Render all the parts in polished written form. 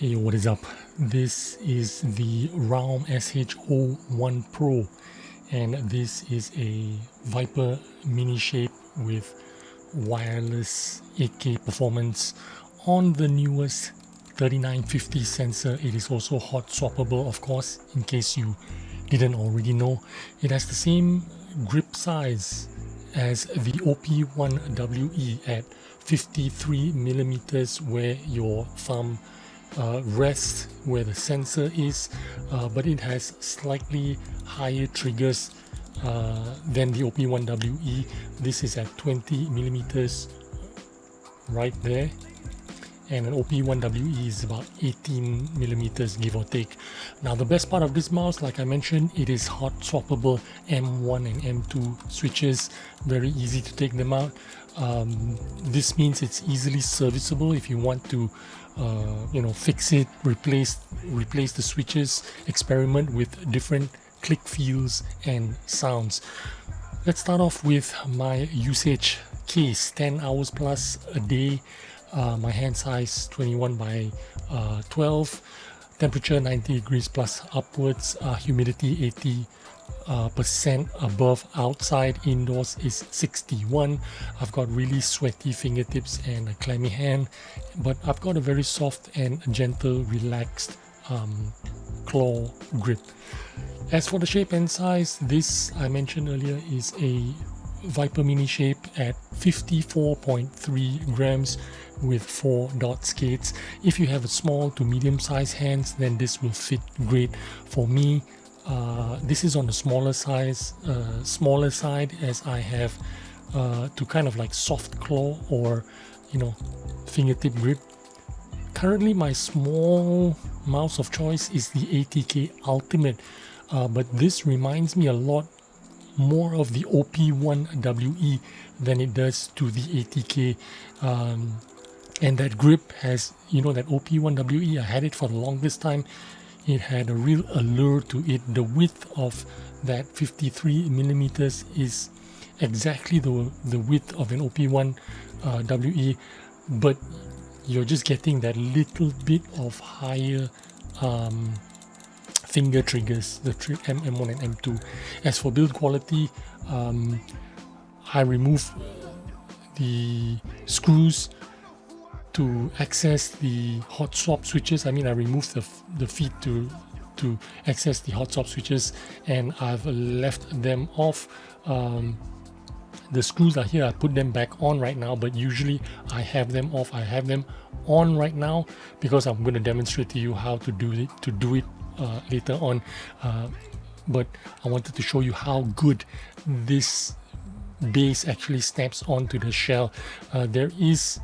Hey, what is up? This is the RAWM SH01 Pro, and this is a Viper mini shape with wireless 8K performance on the newest 3950 sensor. It is also hot swappable, of course, in case you didn't already know. It has the same grip size as the OP1WE at 53 millimeters, where your thumb rests where the sensor is, but it has slightly higher triggers than the OP1WE. This is at 20 millimeters right there, and an OP1WE is about 18 millimeters, give or take. Now, the best part of this mouse, like I mentioned, it is hot swappable M1 and M2 switches. Very easy to take them out. This means it's easily serviceable if you want to fix it, replace the switches, experiment with different click feels and sounds. Let's start off with my usage case. 10 hours plus a day. My hand size 21 by 12, temperature 90 degrees plus upwards, humidity 80% above, outside, indoors is 61. I've got really sweaty fingertips and a clammy hand, but I've got a very soft and gentle, relaxed claw grip. As for the shape and size, this, I mentioned earlier, is a Viper mini shape at 54.3 grams with 4 dot skates. If you have a small to medium size hands, then this will fit great. For me, this is on the smaller side, as I have to kind of like soft claw or fingertip grip. Currently, my small mouse of choice is the ATK Ultimate, but this reminds me a lot more of the OP1WE than it does to the ATK, and that grip has, that OP1WE, I had it for the longest time. It had a real allure to it. The width of that 53 millimeters is exactly the width of an OP1WE, but you're just getting that little bit of higher finger triggers, the M1 and M2. As for build quality, I remove the screws to access the hot swap switches. I removed the feet to access the hot swap switches, and I've left them off. The screws are here. I put them back on right now, but usually I have them off. I have them on right now because I'm going to demonstrate to you how to do it later on, but I wanted to show you how good this base actually snaps onto the shell. There is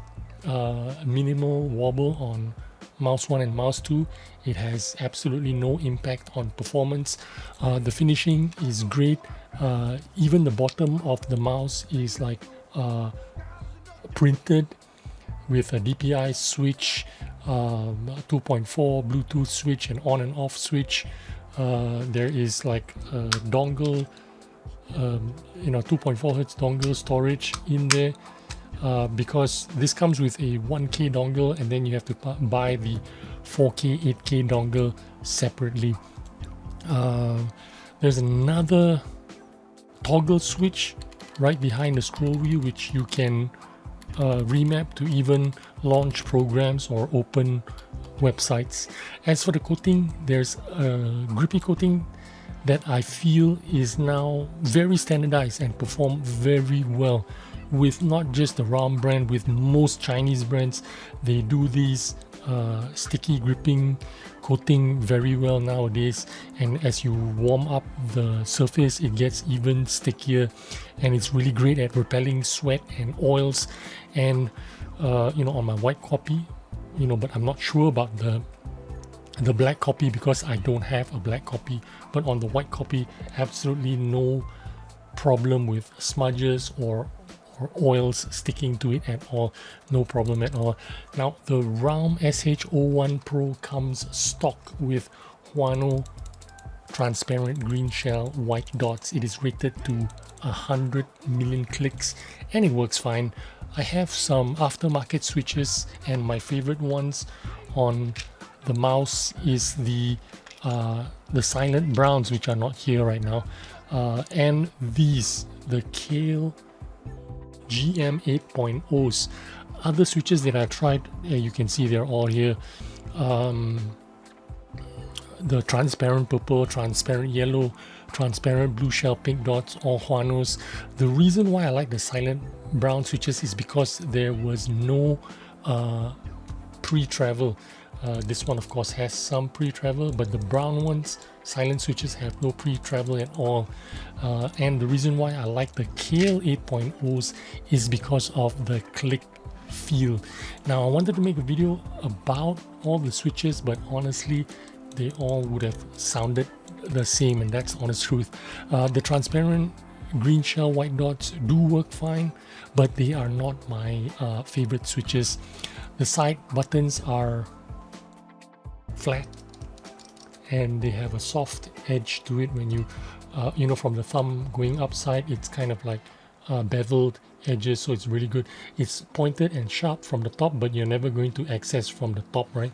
minimal wobble on mouse 1 and mouse 2. It has absolutely no impact on performance. The finishing is great. Even the bottom of the mouse is like printed with a DPI switch, 2.4 Bluetooth switch, and on and off switch. There is like a dongle, 2.4 Hz dongle storage in there, because this comes with a 1K dongle, and then you have to buy the 4K, 8K dongle separately. There's another toggle switch right behind the scroll wheel, which you can remap to even launch programs or open websites. As for the coating, there's a grippy coating that I feel is now very standardized and perform very well with not just the RAWM brand, with most Chinese brands. They do these sticky gripping coating very well nowadays, and as you warm up the surface, it gets even stickier, and it's really great at repelling sweat and oils. And on my white copy, but I'm not sure about the black copy because I don't have a black copy, but on the white copy, absolutely no problem with smudges or oils sticking to it at all. No problem at all. Now, the RAWM SH01 Pro comes stock with Huano transparent green shell, white dots. It is rated to 100 million clicks, and it works fine. I have some aftermarket switches, and my favorite ones on the mouse is the silent browns, which are not here right now, and these, the Kale GM 8.0s. Other switches that I tried, you can see they're all here. The transparent purple, transparent yellow, transparent blue shell pink dots, all Huanos. The reason why I like the silent brown switches is because there was no pre-travel. This one of course has some pre-travel, but the brown ones, silent switches, have no pre-travel at all. And the reason why I like the Kale 8.0s is because of the click feel. Now I wanted to make a video about all the switches, but honestly they all would have sounded the same, and that's honest truth. The transparent green shell white dots do work fine, but they are not my favorite switches. The side buttons are flat and they have a soft edge to it. When you know, from the thumb going upside, it's kind of like beveled edges, so it's really good. It's pointed and sharp from the top, but you're never going to access from the top, right?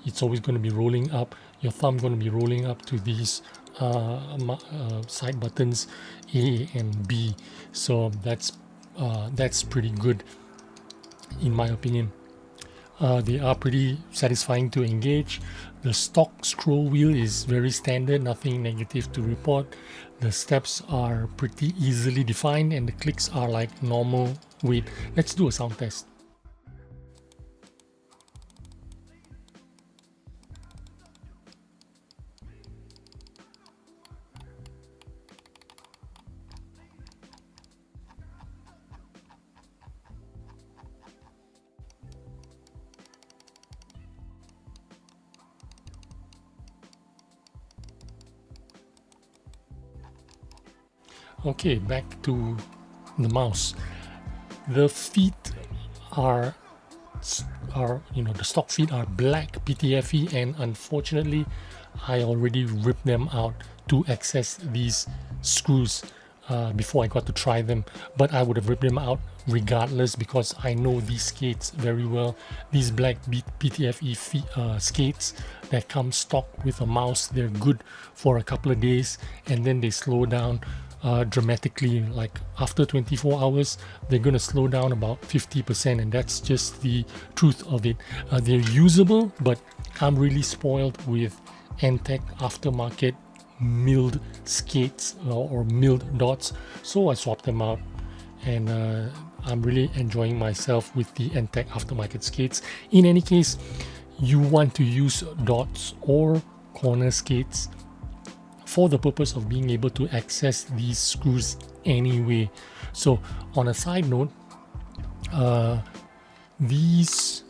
It's always going to be rolling up. Your thumb going to be rolling up to these side buttons A and B, so that's pretty good in my opinion. They are pretty satisfying to engage. The stock scroll wheel is very standard, nothing negative to report. The steps are pretty easily defined and the clicks are like normal weight. Let's do a sound test. Okay, back to the mouse. The feet are the stock feet are black PTFE, and unfortunately I already ripped them out to access these screws before I got to try them, but I would have ripped them out regardless because I know these skates very well. These black PTFE skates that come stock with a mouse, they're good for a couple of days and then they slow down dramatically. Like after 24 hours they're going to slow down about 50%, and that's just the truth of it. They're usable, but I'm really spoiled with N-Tech aftermarket milled skates or milled dots, so I swapped them out, and I'm really enjoying myself with the N-Tech aftermarket skates. In any case, you want to use dots or corner skates for the purpose of being able to access these screws anyway. So on a side note, these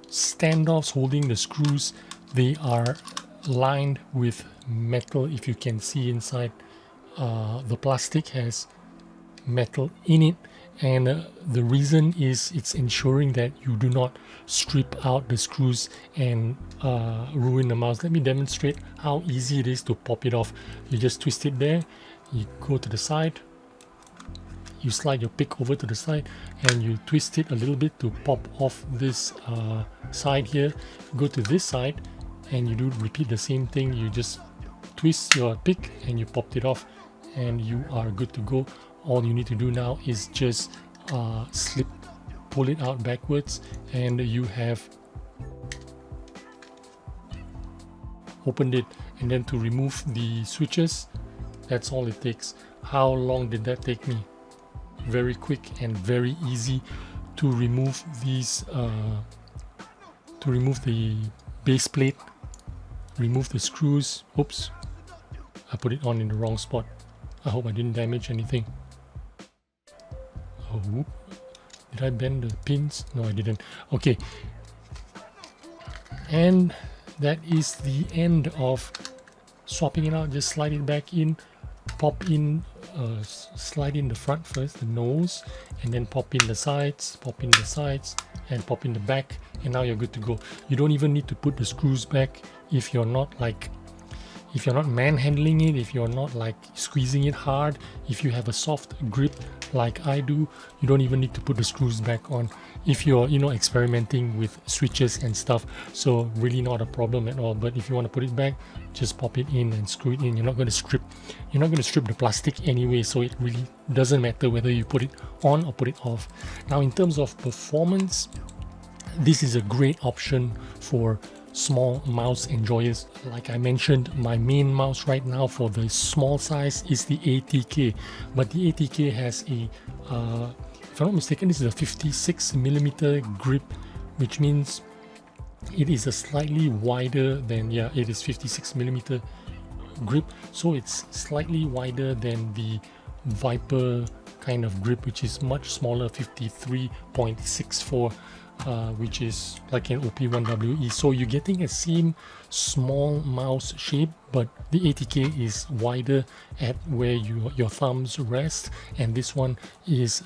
standoffs holding the screws, they are lined with metal. If you can see inside, the plastic has metal in it, and the reason is it's ensuring that you do not strip out the screws and ruin the mouse. Let me demonstrate how easy it is to pop it off. You just twist it there, you go to the side, you slide your pick over to the side, and you twist it a little bit to pop off this side here. Go to this side and you do repeat the same thing. You just twist your pick and you popped it off and you are good to go. All you need to do now is just pull it out backwards, and you have opened it. And then to remove the switches, that's all it takes. How long did that take me? Very quick and very easy to remove these, to remove the base plate, remove the screws. Oops, I put it on in the wrong spot. I hope I didn't damage anything. Oh, did I bend the pins? No, I didn't. Okay, and that is the end of swapping it out. Just slide it back in, pop in, slide in the front first, the nose, and then pop in the sides, pop in the sides, and pop in the back, and now you're good to go. You don't even need to put the screws back if you're not manhandling it, if you're not like squeezing it hard. If you have a soft grip like I do, you don't even need to put the screws back on if you're experimenting with switches and stuff. So really not a problem at all. But if you want to put it back, just pop it in and screw it in. You're not going to strip the plastic anyway, so it really doesn't matter whether you put it on or put it off. Now in terms of performance, this is a great option for small mouse enjoyers. Like I mentioned, my main mouse right now for the small size is the ATK, but the ATK has a if I'm not mistaken, this is a 56mm grip, which means it is a slightly wider than, yeah, it is 56mm grip, so it's slightly wider than the Viper kind of grip, which is much smaller, 53.64, which is like an OP1WE. So you're getting a same small mouse shape, but the ATK is wider at where your thumbs rest, and this one is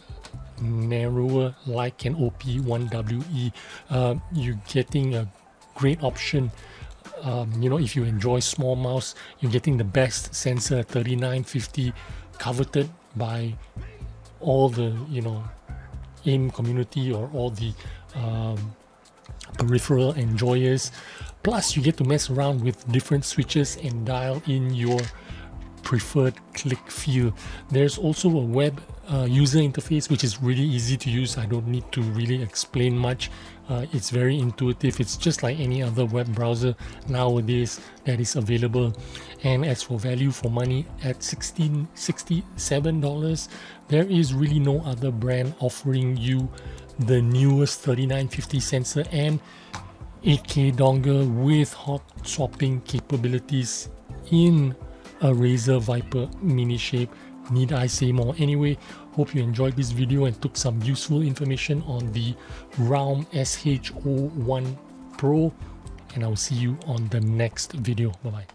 narrower like an OP1WE. You're getting a great option. If you enjoy small mouse, you're getting the best sensor, 3950, coveted by all the AIM community or all the peripheral enjoyers. Plus you get to mess around with different switches and dial in your preferred click feel. There's also a web user interface which is really easy to use. I don't need to really explain much. It's very intuitive. It's just like any other web browser nowadays that is available. And as for value for money, at $67, there is really no other brand offering you the newest 3950 sensor and 8K dongle with hot swapping capabilities in a Razer Viper mini shape. Need I say more? Anyway, hope you enjoyed this video and took some useful information on the RAWM SH01 Pro, and I will see you on the next video. Bye bye.